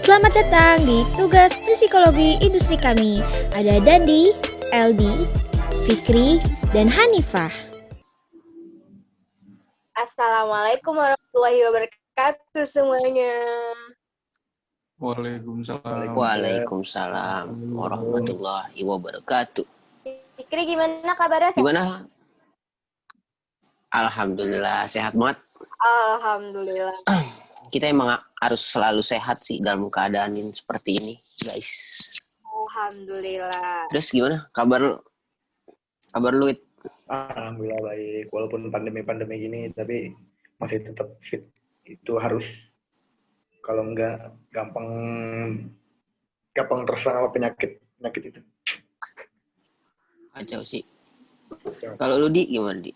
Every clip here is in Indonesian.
Selamat datang di Tugas Psikologi Industri kami. Ada Dandi, Eldi, Fikri, dan Hanifah. Assalamualaikum warahmatullahi wabarakatuh semuanya. Waalaikumsalam warahmatullahi wabarakatuh. Fikri gimana kabarnya? Gimana? Alhamdulillah sehat banget. Alhamdulillah. Kita emang harus selalu sehat sih dalam keadaan ini seperti ini, guys. Alhamdulillah. Terus gimana? Kabar lu? It? Alhamdulillah baik. Walaupun pandemi gini, tapi masih tetap fit. Itu harus. Kalau enggak gampang terserang sama penyakit itu. Kacau sih. Kalau lu Di gimana Di?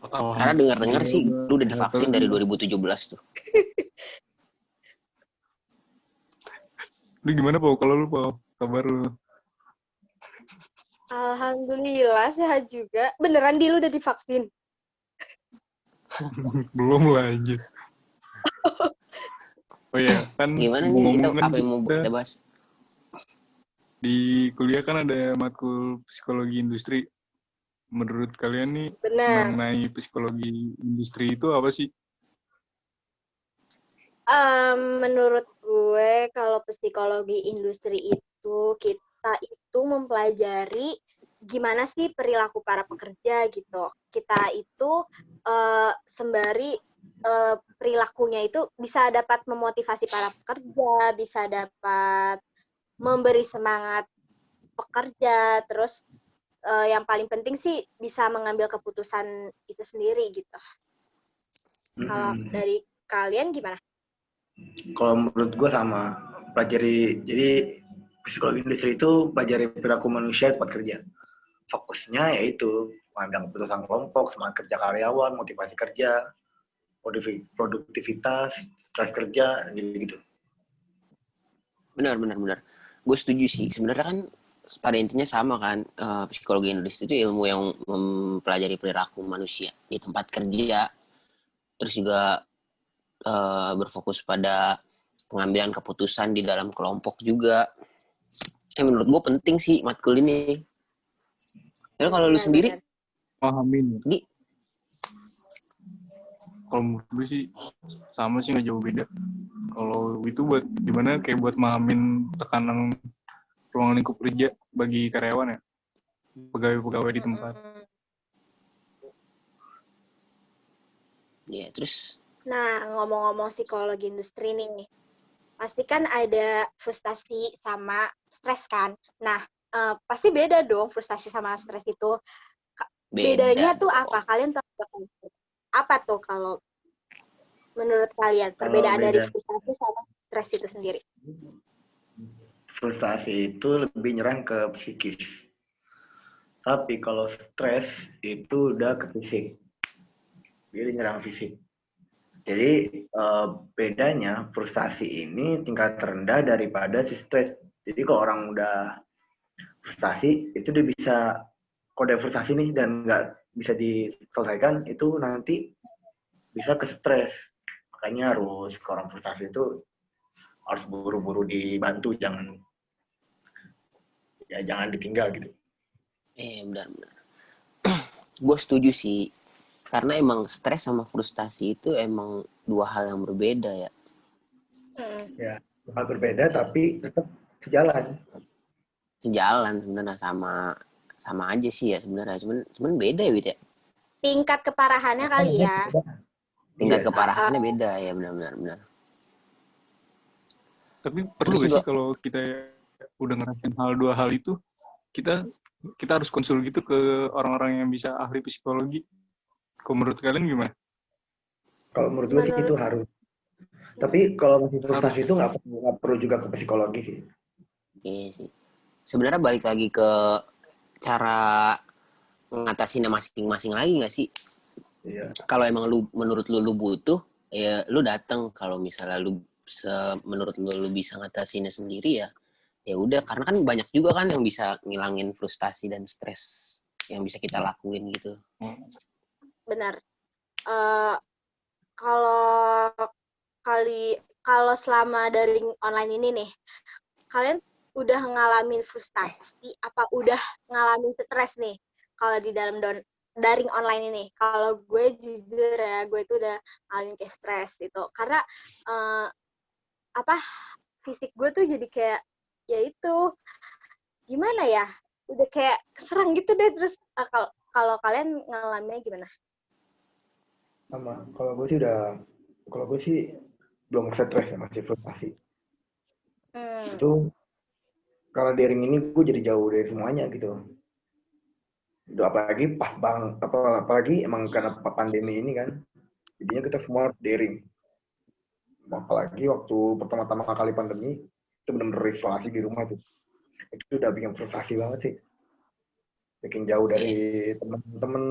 Karena dengar sih lu udah divaksin dari 2017 tuh. Lu gimana Pau? Kalau lu Pau, kabar lu? Alhamdulillah sehat juga. Beneran Di lu udah divaksin? Belum lah anjir. Oh iya, kan gimana nih apa yang mau kita bahas? Di kuliah kan ada matkul psikologi industri. Menurut kalian nih, mengenai psikologi industri itu apa sih? Menurut gue, kalau psikologi industri itu, kita itu mempelajari gimana sih perilaku para pekerja gitu. Kita itu sembari perilakunya itu bisa dapat memotivasi para pekerja, bisa dapat memberi semangat pekerja, terus yang paling penting sih bisa mengambil keputusan itu sendiri gitu. Kalau dari kalian gimana? Kalau menurut gue sama, jadi psikologi industri itu pelajari perilaku manusia di tempat kerja. Fokusnya yaitu mengambil keputusan kelompok, semangat kerja karyawan, motivasi kerja, produktivitas, stres kerja, gitu. Benar. Gue setuju sih. Sebenarnya kan pada intinya sama kan, psikologi industri itu ilmu yang mempelajari perilaku manusia di tempat kerja, terus juga berfokus pada pengambilan keputusan di dalam kelompok juga. Menurut gue penting sih matkul ini. Tapi kalau lu sendiri pahamin. Di? Kalau menurut gue sih sama sih, nggak jauh beda. Kalau itu buat gimana, kayak buat mahamin tekanan ruang lingkup kerja bagi karyawan ya, pegawai-pegawai di tempat. Ya, terus? Nah, ngomong-ngomong psikologi industri nih, pasti kan ada frustasi sama stres kan? Nah, pasti beda dong frustasi sama stres itu. Bedanya tuh apa? Kalian tahu apa tuh kalau menurut kalian perbedaan dari frustasi sama stres itu sendiri? Frustasi itu lebih nyerang ke psikis. Tapi kalau stres itu udah ke fisik. Jadi nyerang fisik. Jadi bedanya frustasi ini tingkat terendah daripada si stres. Jadi kalau orang udah frustasi, itu dia bisa, kalau ada frustasi nih dan nggak bisa diselesaikan, itu nanti bisa ke stres. Makanya harus, kalau orang frustasi itu harus buru-buru dibantu, jangan ditinggal gitu. Benar. Gue setuju sih, karena emang stres sama frustasi itu emang dua hal yang berbeda ya. Ya, hal berbeda tapi tetap sejalan Sebenarnya, sama aja sih ya sebenarnya, cuman beda ya Wid ya. Tingkat keparahannya kali ya. Tingkat keparahannya beda ya, benar. Tapi perlu gak sih kalau kita udah ngerasain dua hal itu, kita harus konsul gitu ke orang-orang yang bisa ahli psikologi? Kalau menurut kalian gimana? Kalau menurut gue sih itu harus. Tapi kalau masih frustasi itu nggak perlu juga ke psikologi sih. Iya sih. Sebenarnya balik lagi ke cara mengatasinya masing-masing lagi nggak sih? Iya. Kalau emang menurut lu butuh, ya lu datang. Kalau misalnya menurut lu bisa ngatasinnya sendiri, ya udah. Karena kan banyak juga kan yang bisa ngilangin frustasi dan stres yang bisa kita lakuin gitu. Benar. Kalau kalau selama daring online ini nih, kalian udah ngalamin frustasi apa udah ngalamin stres nih kalau di dalam daring online ini? Kalau gue jujur ya, gue itu udah ngalamin kayak stres gitu. Karena fisik gue tuh jadi kayak ya itu gimana ya? Udah kayak keserang gitu deh. Terus kalau kalian ngalaminnya gimana? Sama. Kalau gue sih belum stres ya, masih frustasi. Itu karena daring ini gue jadi jauh dari semuanya gitu. Apalagi apalagi emang karena pandemi ini kan, jadinya kita semua daring. Apalagi waktu pertama-tama kali pandemi, itu benar-benar isolasi di rumah tuh. Itu udah bikin frustasi banget sih. Bikin jauh dari teman-teman,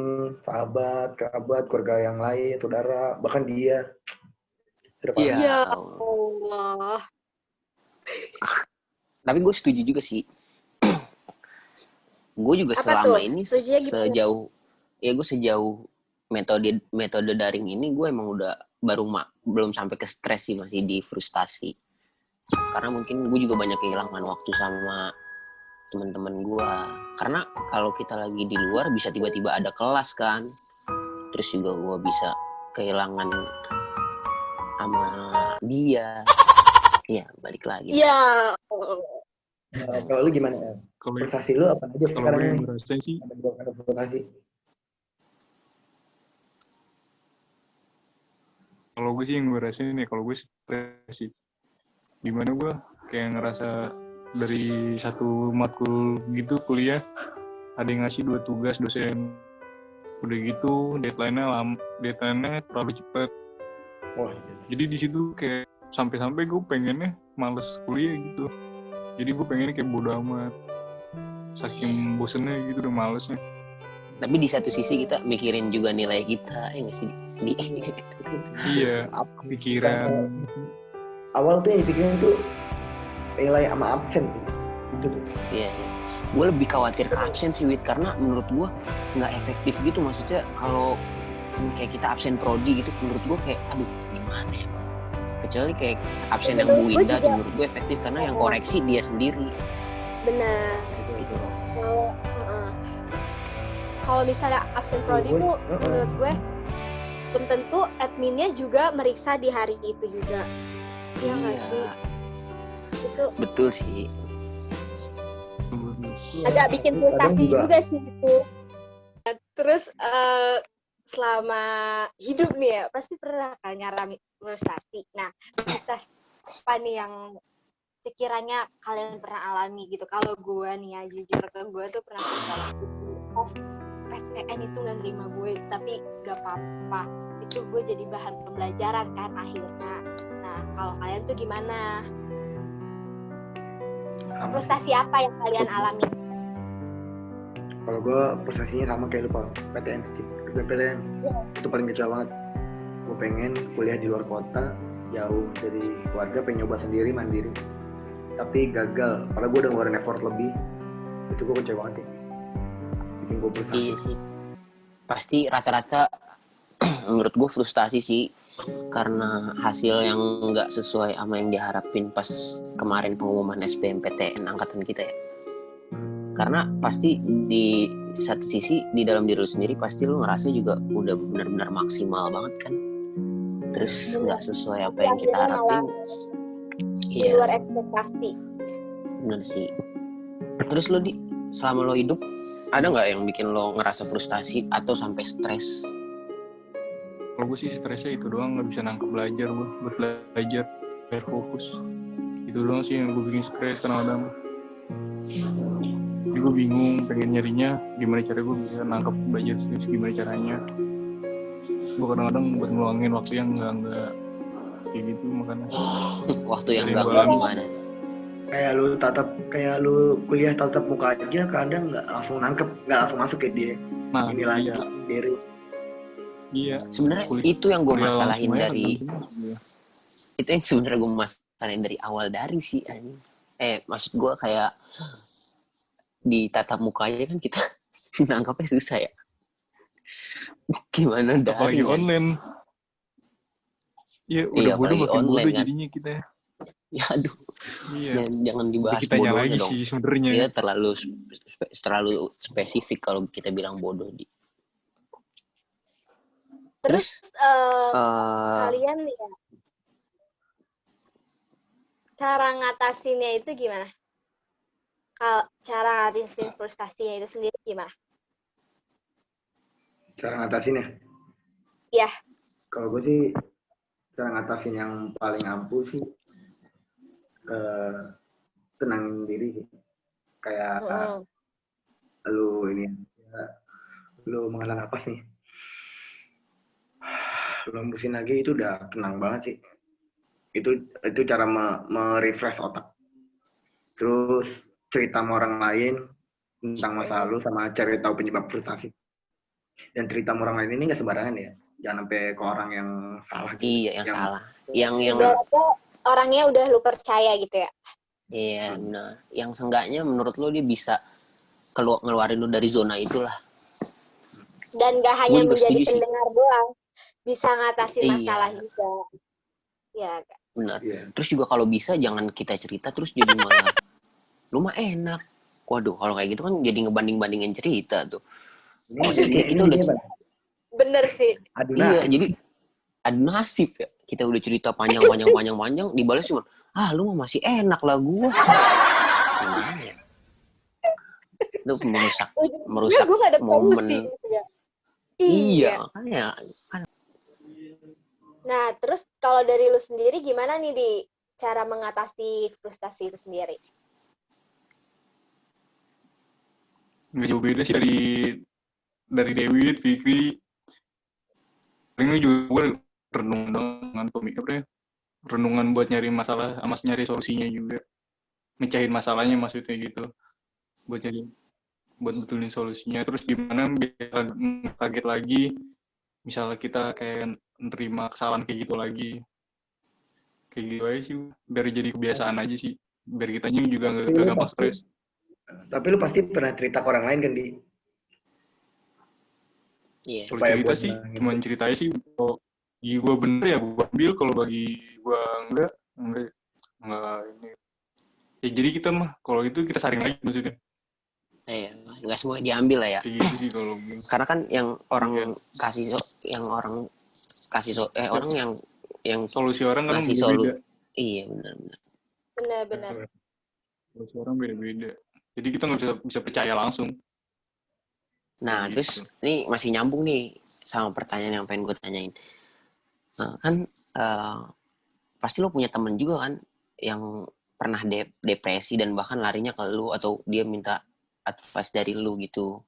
sahabat, kerabat, keluarga yang lain, saudara, bahkan dia. Ya Allah. Tapi gue setuju juga sih. Gue juga Apa selama tuh? ini Setujunya gimana? sejauh metode daring ini gue emang udah belum sampai ke stres sih, masih di frustasi. Karena mungkin gue juga banyak kehilangan waktu sama teman-teman gue. Karena kalau kita lagi di luar bisa tiba-tiba ada kelas kan. Terus juga gue bisa kehilangan sama dia. Iya, balik lagi. Ya. Kalau lu gimana? Frustasi lu apa aja Kalau sekarang gue yang nih? ngerasain sih, Ada frustasi. kalau gue sih yang gue rasain nih, kalau gue stres sih. Dimana gue kayak ngerasa dari satu matkul gitu kuliah, ada yang ngasih 2 tugas dosen. Udah gitu deadline-nya terlalu cepat. Wah, Jadi di situ kayak sampai-sampai gue pengennya males kuliah gitu. Jadi gue pengennya kayak bodo amat. Saking bosennya gitu, udah malesnya. Tapi di satu sisi kita mikirin juga nilai kita, ya nggak sih? Iya, pikiran. Awal tuh yang dipikirin tuh nilai sama absen sih. Itu tuh. Iya. Gue lebih khawatir ke absen sih, Wit, karena menurut gue nggak efektif gitu. Maksudnya kalau kayak kita absen prodi gitu, menurut gue kayak aduh gimana ya. Kecuali kayak absen yang Bu Winda tuh menurut gue efektif karena yang koreksi dia sendiri. Bener. Gitu. Kalau misalnya absen prodi itu menurut gue belum tentu adminnya juga meriksa di hari itu juga. Iya nggak sih? Itu Betul sih. agak bikin frustasi juga sih itu. Terus selama hidup nih ya pasti pernah kan ngalamin frustasi. Nah, frustasi apa nih yang sekiranya kalian pernah alami gitu? Kalau gue nih ya jujur ke gue tuh pernah frustasi pas PTN itu nggak nerima gue, tapi gak apa-apa. Itu gue jadi bahan pembelajaran kan akhirnya. Nah, kalau kalian tuh gimana? Frustasi apa yang kalian alami? Kalau gue frustasinya sama kayak lu, Pak. PTN itu paling kecil banget. Gue pengen kuliah di luar kota, jauh dari keluarga, pengen nyoba sendiri, mandiri. Tapi gagal, padahal gue udah ngeluarin effort lebih. Itu gue kecewa banget ya. Bikin gue frustasi. Iya sih. Pasti rata-rata menurut gue frustasi sih karena hasil yang nggak sesuai sama yang diharapin pas kemarin pengumuman SBMPTN angkatan kita ya. Karena pasti di satu sisi di dalam diri lu sendiri pasti lu ngerasa juga udah benar-benar maksimal banget kan. Terus nggak sesuai apa yang kita harapin. Di luar ekspektasi. Bener sih. Terus lo selama lo hidup ada nggak yang bikin lo ngerasa frustasi atau sampai stres? Kalau gue sih stresnya itu doang, nggak bisa nangkep belajar gue, buat belajar biar fokus. Itu doang sih yang gue bikin stres kadang-kadang. Jadi gue bingung, pengen nyarinya gimana cara gue bisa nangkep belajar serius, gimana caranya. Gue kadang-kadang buat ngeluangin waktu yang enggak kayak gitu makanya. Waktu yang enggak gimana? Kayak lu kuliah tatap muka aja kadang nggak langsung masuk kayak dia. Nah, ini lagi dari. Iya. Sebenarnya itu yang gue masalahin dari itu yang sebenarnya gue masalahin dari awal dari sih anjing. Maksud gue kayak di tatap mukanya kan kita nangkapnya susah ya. Gimana dari apalagi online. Iya, udah Iya, bodoh apalagi makin online bodoh kan. jadinya kita. Ya aduh, Iya. jangan Jadi dibahas kitanya bodohnya lagi dong. sih sebenarnya. Dia terlalu spesifik kalau kita bilang bodoh di. Terus Terus eh kalian nih ya, cara ngatasinnya itu gimana? Cara ngatasin frustasinya itu sendiri gimana? Cara ngatasinnya. Iya. Kalau gue sih cara ngatasin yang paling ampuh sih tenangin diri sih. Kayak lu ini ya, lu menghela napas nih. Lu hembusin lagi itu udah tenang banget sih. Itu cara merefresh otak. Terus cerita sama orang lain tentang masa lalu sama cari tahu penyebab frustasi. Dan cerita sama orang lain ini nggak sembarangan ya. Jangan sampai ke orang yang salah gitu. iya yang salah. Yang Ibaratnya orangnya udah lu percaya gitu ya. iya benar. Yang seenggaknya menurut lo dia bisa ngeluarin lu dari zona itulah. Dan gak Gue hanya juga menjadi setuju sih. pendengar doang, bisa ngatasin Iya. masalah juga. Ya, Benar. Iya. Terus juga kalau bisa jangan kita cerita terus jadi malah lu mah enak. Waduh, kalau kayak gitu kan jadi ngebanding-bandingin cerita tuh. Maksudnya kayak kita udah bener sih. iya, jadi adu nasib ya. Kita udah cerita panjang, dibalas cuma, lu mah masih enak lah gua. Gimana ya? Itu merusak Gue gak ada momen. solusi gitu ya. Iya, makanya kan. Nah, terus kalau dari lu sendiri gimana nih di cara mengatasi frustasi itu sendiri? Nggak jauh beda sih dari Dewi, Fikri. Paling juga gue renungan pemikirannya. Renungan buat nyari masalah, sama nyari solusinya juga. Mecahin masalahnya maksudnya gitu. Buat betulin solusinya. Terus gimana biar target lagi. Misalnya kita kayak nerima kesalahan kayak gitu lagi. Kayak gitu aja sih. Biar jadi kebiasaan aja sih. Biar kitanya juga nggak gampang stres. Tapi lu pasti pernah cerita ke orang lain kan, Di? Iya. Kalau Supaya cerita buat sih, menangin. cuman ceritanya sih, kalau bagi gue bener ya gue ambil, kalau bagi gue enggak ini. Ya jadi kita mah, kalau itu kita saring lagi maksudnya. Iya, nggak semua diambil lah ya. Kayak gitu sih kalau gue. Karena kan yang orang Iya. orang yang Solusi orang kan ngasih beda-beda. Iya, benar. Benar. Solusi orang beda-beda. Jadi kita nggak bisa percaya langsung. Nah, Gitu. terus ini masih nyambung nih sama pertanyaan yang pengen gue tanyain. Nah, kan pasti lo punya temen juga kan yang pernah depresi dan bahkan larinya ke lu atau dia minta advice dari lu gitu.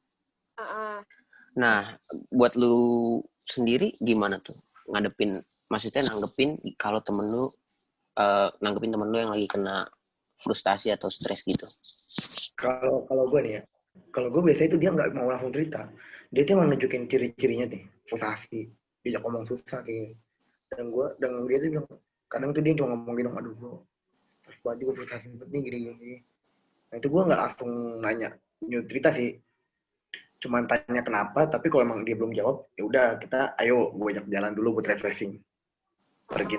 Nah, buat lu sendiri gimana tuh maksudnya nanggepin kalau nanggepin temen lu yang lagi kena frustasi atau stres gitu? Kalau gue nih ya, kalau gue biasanya itu dia nggak mau langsung cerita, dia tuh emang nunjukin ciri-cirinya nih, frustasi, dia ngomong susah kayak, dan dia tuh bilang, kadang tuh dia cuma ngomongin, aduh gue terus banget gue frustasi banget nih gini. Nah itu gue nggak langsung nanya, cerita sih, cuman tanya kenapa, tapi kalau emang dia belum jawab, ya udah kita ayo gue ajak jalan dulu buat refreshing, pergi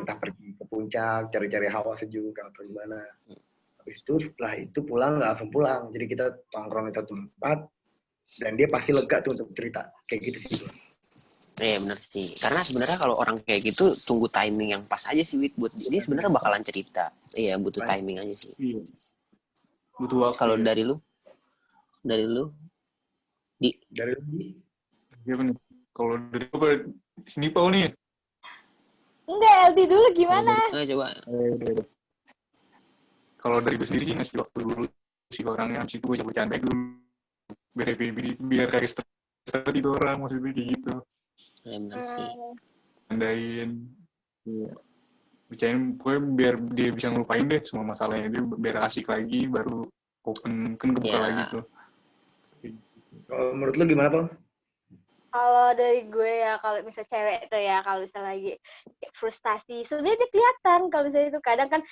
ke puncak, cari-cari hawa sejuk atau gimana. Habis itu setelah itu pulang nggak langsung pulang, jadi kita tongkrong di satu tempat dan dia pasti lega tuh untuk cerita kayak gitu sih. Iya benar sih, karena sebenarnya kalau orang kayak gitu tunggu timing yang pas aja sih buat dia sebenarnya bakalan cerita. Iya butuh timing aja sih. Iya. Butuh waktu. Kalau ya. dari lu Dari lu? Iya benar. Kalau dari gue sini Pau nih. Enggak, LD dulu gimana? Coba. Kalau dari gue sendiri sih ngasih waktu dulu si orangnya, habis itu gue coba baik dulu biar kayak stres itu orang maksudnya kayak gitu. Ya benar sih. Andain, bicain pokoknya biar dia bisa ngelupain deh semua masalahnya, dia biar asik lagi, baru open kan kebuka lagi tuh. Kalau menurut lu gimana, Pak? Kalau dari gue ya, kalau misalnya cewek tuh ya, kalau misalnya lagi frustasi, sebenarnya dia kelihatan kalau misalnya itu kadang kan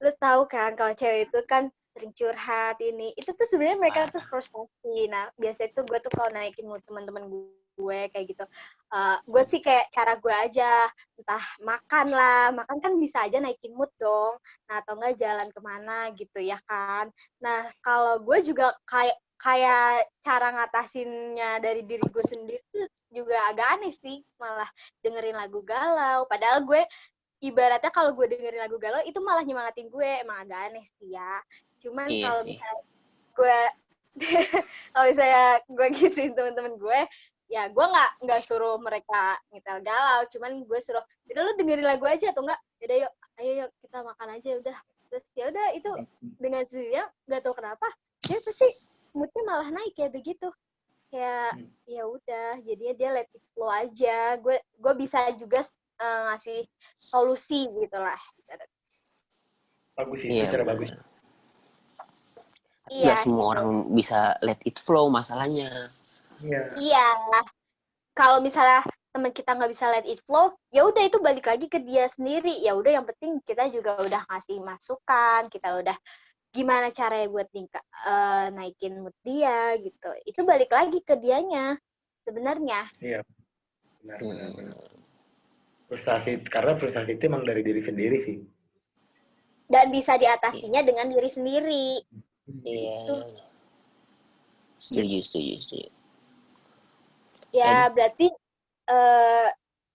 lu tahu kan kalau cewek itu kan sering curhat itu tuh sebenarnya mereka tuh frustasi. Nah biasanya tuh gue tuh kalau naikin mood teman-teman gue kayak gitu. Gue sih kayak cara gue aja, entah makan kan bisa aja naikin mood dong. Nah, atau enggak jalan kemana gitu ya kan. Nah, kalau gue juga kayak cara ngatasinnya dari diri gue sendiri tuh juga agak aneh sih, malah dengerin lagu galau. Padahal gue ibaratnya kalau gue dengerin lagu galau itu malah nyemangatin gue, emang agak aneh sih ya. Cuman Iya kalau sih. misalnya gue kalau misalnya gue gituin temen-temen gue, ya gue nggak suruh mereka nyetel galau, cuman gue suruh udah lu dengerin lagu aja atau enggak, yaudah yuk ayo yuk kita makan aja udah. Terus ya udah itu dengan sendirinya nggak tahu kenapa dia pasti moodnya malah naik kayak begitu, kayak ya udah jadinya dia let it flow aja. Gue bisa juga ngasih solusi gitulah. Bagus sih, Iya, itu cara benar. bagus. Nggak Iya semua gitu. orang bisa let it flow masalahnya. Iya, kalau misalnya teman kita nggak bisa let it flow, ya udah itu balik lagi ke dia sendiri. Ya udah yang penting kita juga udah ngasih masukan, kita udah gimana caranya buat naikin mood dia gitu. Itu balik lagi ke dianya sebenarnya. Iya, benar. Karena frustasi itu emang dari diri sendiri sih. Dan bisa diatasinya dengan diri sendiri. Iya. Setuju. Ya berarti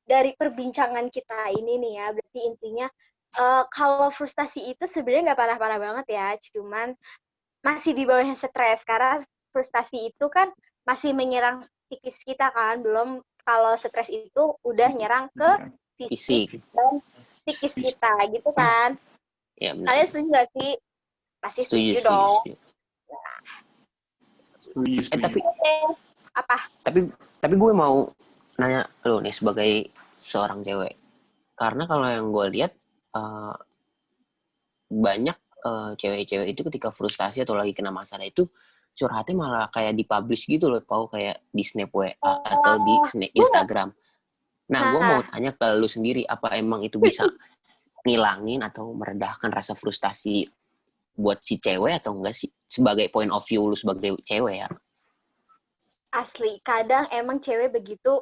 dari perbincangan kita ini nih ya, berarti intinya kalau frustasi itu sebenarnya nggak parah-parah banget ya, cuman masih di bawahnya stres, karena frustasi itu kan masih menyerang psikis kita kan, belum kalau stres itu udah nyerang ke fisik dan psikis kita gitu kan. Ya, benar. Kalian setuju nggak sih? Pasti setuju dong. Setuju. Apa? Tapi gue mau nanya lo nih sebagai seorang cewek, karena kalau yang gue lihat banyak cewek-cewek itu ketika frustasi atau lagi kena masalah itu curhatnya malah kayak dipublish gitu loh, kayak di snap WA atau di Instagram. Nah, gue mau tanya ke lu sendiri, apa emang itu bisa ngilangin atau meredahkan rasa frustasi buat si cewek atau enggak sih, sebagai point of view lu sebagai cewek ya? Asli, kadang emang cewek begitu,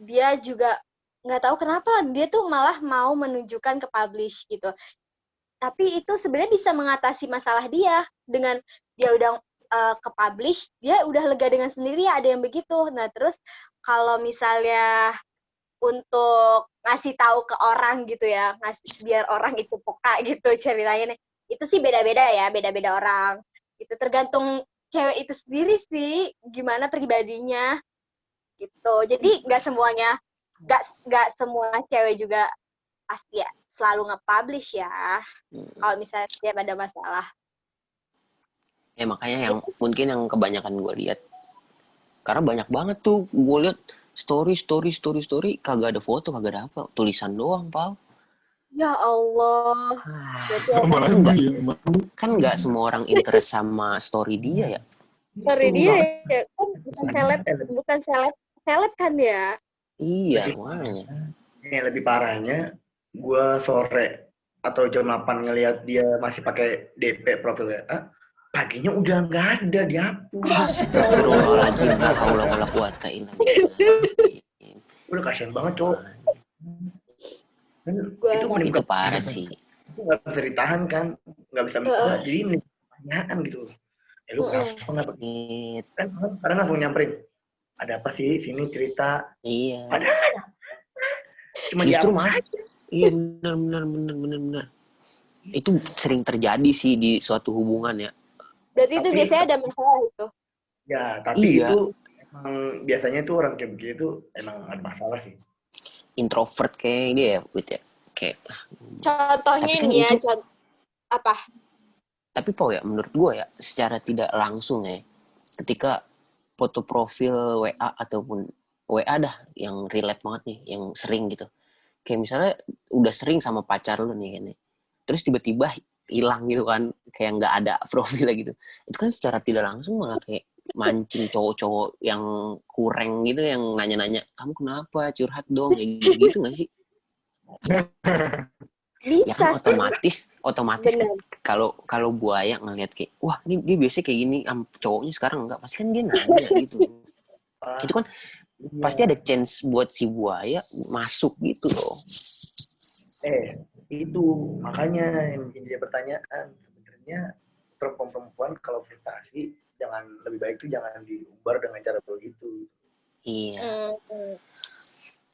dia juga nggak tahu kenapa dia tuh malah mau menunjukkan ke publish gitu. Tapi itu sebenarnya bisa mengatasi masalah dia dengan dia udah ke publish, dia udah lega dengan sendiri, ada yang begitu. Nah terus kalau misalnya untuk ngasih tahu ke orang gitu ya, biar orang itu peka gitu ceritanya, itu sih beda-beda ya, beda-beda orang. Itu tergantung cewek itu sendiri sih, gimana pribadinya gitu. Jadi nggak semua cewek juga pasti ya selalu nge-publish ya. Kalau misalnya dia ada masalah. Ya makanya yang mungkin yang kebanyakan gue lihat, karena banyak banget tuh gue lihat story kagak ada foto, kagak ada apa, tulisan doang, Pal. Ya Allah. Kan nggak semua orang interest sama story dia ya. Story dia ya kan bukan seleb kan ya. Iya, makanya. Yang lebih parahnya, gue sore atau jam 8 ngelihat dia masih pakai DP profil WA, paginya udah nggak ada, dihapus. Astagfirullahaladzim, la haula wala quwata illa billah. Udah kasihan banget, cowok. Itu parah sih. Itu nggak bisa ditahan kan, nggak bisa minta, jadi mending pertanyaan gitu. Lu kenapa nggak begini? Kan kadang langsung nyamperin. Ada apa sih sini cerita? Iya. Padahal cuma justru malah. Iya benar. Itu sering terjadi sih di suatu hubungan ya. Berarti itu biasanya ada masalah itu. Ya, tapi itu emang biasanya tuh orang kayak begitu emang ada masalah sih. Introvert kayak dia ya, Wit ya. Kayak. Contohnya kan nih ya, apa? Tapi ya menurut gue ya, secara tidak langsung ya, ketika foto profil WA ataupun WA dah yang relate banget nih, yang sering gitu. Kayak misalnya udah sering sama pacar lu nih kan, terus tiba-tiba hilang gitu kan, kayak nggak ada profilnya gitu. Itu kan secara tidak langsung malah kayak mancing cowok-cowok yang kurang gitu, yang nanya-nanya, kamu kenapa, curhat dong, kayak gitu nggak sih? Bisa ya kan otomatis kan, kalau buaya ngelihat kayak, wah ini dia biasanya kayak gini, cowoknya sekarang enggak, pasti kan dia nanya gitu. Itu kan Iya. pasti ada chance buat si buaya masuk gitu loh. Itu makanya yang bikin dia pertanyaan. Sebenarnya perempuan kalau frustasi lebih baik tuh jangan diumbar dengan cara begitu. Iya. Hmm.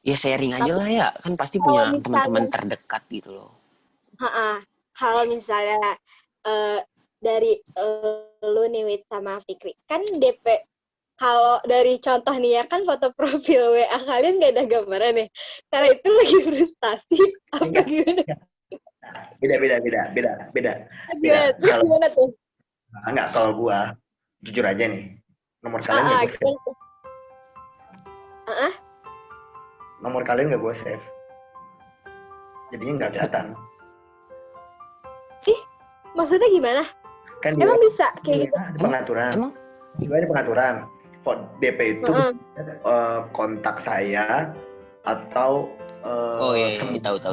Ya sharing aja Tapi lah ya, kan pasti kalau punya misalnya- teman-teman terdekat gitu loh. Kalau misalnya dari lu nih Wit sama Fikri, kan DP kalau dari contoh nih ya kan foto profil WA kalian gak ada gambaran nih. Kalau itu lagi frustasi apa Enggak. gimana? Beda. Gimana tuh? Enggak, kalau gua jujur aja nih. Nomor kalian enggak gua save. Gimana tuh? Nomor kalian enggak gua save. Jadinya enggak kelihatan. Maksudnya gimana? Kan Emang bisa kayak gitu? ada pengaturan. Emang? Ada pengaturan. DP itu kontak saya atau Oh iya, tahu.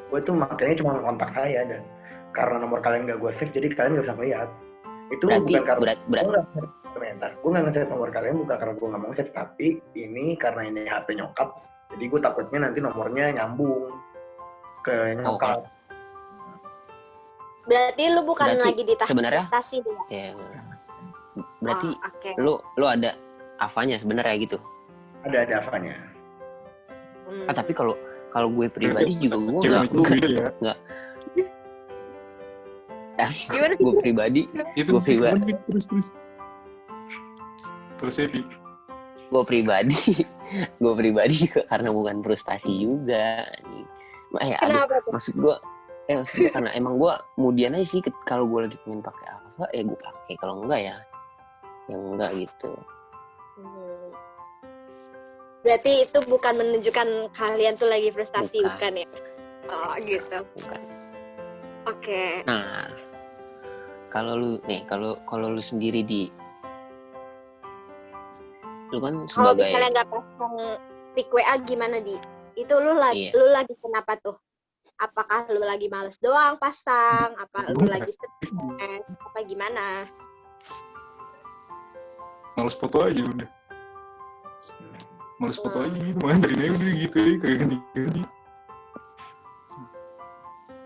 gue tuh makanya cuma kontak saya dan karena nomor kalian nggak gue save jadi kalian nggak bisa ngeliat. Itu Berarti bukan karena berat. gue nggak nge-save nomor kalian bukan karena gue nggak mau save, tapi ini karena ini HP nyokap, jadi gue takutnya nanti nomornya nyambung ke nyokap. Berarti lu bukan lagi di tahap sebenarnya frustasi ya. ya? Berarti Oke. lu ada avanya sebenarnya gitu. Ada apanya? Tapi kalau gue pribadi juga gue Cewek itu beda ya. Gimana? gue pribadi Itu Gua pribadi. Terus ya, Pi. gue pribadi juga karena bukan frustasi juga. Kenapa tuh? Maksud gue karena emang gue kemudian aja sih kalau gue lagi pengen pakai apa gue pakai, kalau enggak ya enggak gitu. Berarti itu bukan menunjukkan kalian tuh lagi frustasi, bukan ya? Oh gitu. Bukan. Oke. Nah, kalau lu sendiri lu kan Kalau sebagai misalnya nggak pasang pic WA gimana di? Itu lu Iya. lagi kenapa tuh? Apakah lu lagi males doang pasang? Apa lu lagi stres? Apa gimana? Males foto aja udah. Males foto aja gitu, mandarin aja udah gitu ya, kayak ganti-ganti.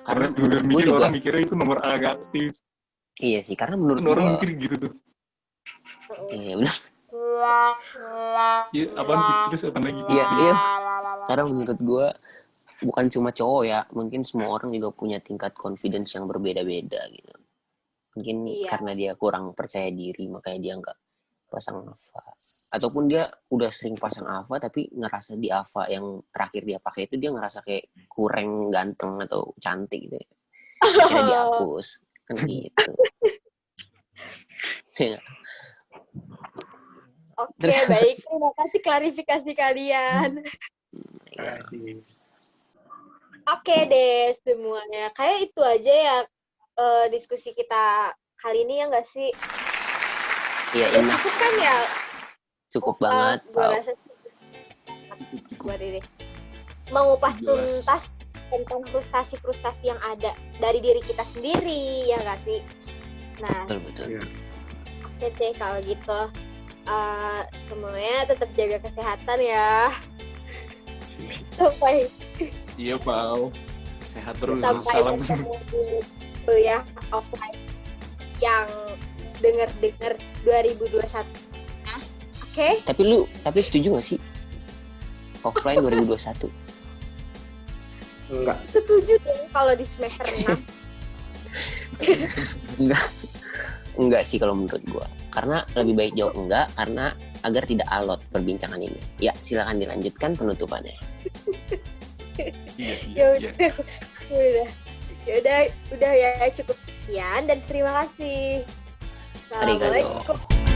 Karena juga mikir juga, orang mikirnya itu nomor agak aktif. iya sih, karena menurut Orang gue mikir gitu tuh. iya benar. Iya, apaan sih? Terus apaan lagi? Iya. Karena menurut gue bukan cuma cowok ya, mungkin semua orang juga punya tingkat confidence yang berbeda-beda gitu. Mungkin karena dia kurang percaya diri makanya dia nggak pasang Ava, ataupun dia udah sering pasang Ava tapi ngerasa di Ava yang terakhir dia pakai itu dia ngerasa kayak kurang ganteng atau cantik gitu, akhirnya dihapus kan gitu. Oke, baik. Terima kasih klarifikasi kalian. Oke deh semuanya. Kayak itu aja ya diskusi kita kali ini ya nggak sih? Iya, Ya, cukup kan ya? Cukup banget. Gue rasa buat ini mengupas tuntas tentang frustasi-frustasi yang ada dari diri kita sendiri, ya nggak sih? Nah, betul. Oke deh kalau gitu. Semuanya tetap jaga kesehatan ya. Sampai Iya, Pau. Sehat terus. sampai Salam. bertemu dulu ya offline yang dengar 2021. Oke? Tapi setuju gak sih offline 2021? Enggak. Setuju dong kalau di semester 6. Enggak sih kalau menurut gua. Karena lebih baik jawab enggak karena agar tidak alot perbincangan ini. Ya, silakan dilanjutkan penutupannya. Iya. Udah ya cukup sekian dan terima kasih. Arigato. Assalamualaikum.